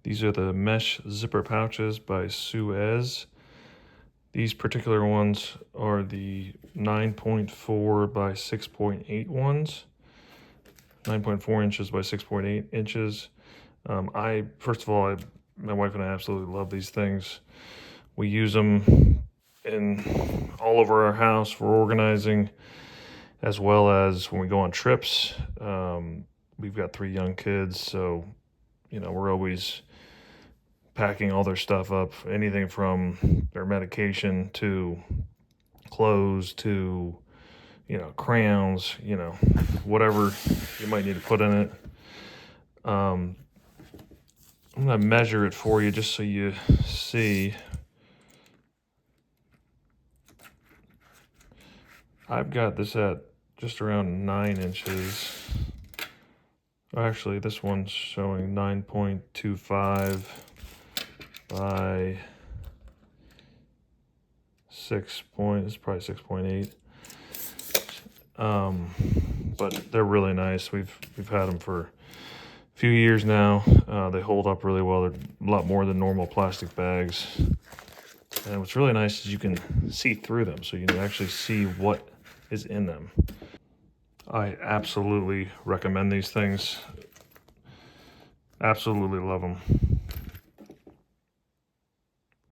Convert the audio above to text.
These are the mesh zipper pouches by Sooez. These particular ones are the 9.4 by 6.8 ones. 9.4 inches by 6.8 inches. First of all, my wife and I absolutely love these things. We use them in all over our house for organizing, as well as when we go on trips. We've got 3 young kids, so we're always packing all their stuff up, anything from their medication to clothes to crayons, whatever you might need to put in it. I'm gonna measure it for you just so you see. I've got this at just around 9 inches. Actually, this one's showing 9.25 by it's probably 6.8. But they're really nice. We've had them for a few years now. They hold up really well. They're a lot more than normal plastic bags. And what's really nice is you can see through them, so you can actually see what is in them. I absolutely recommend these things. Absolutely love them.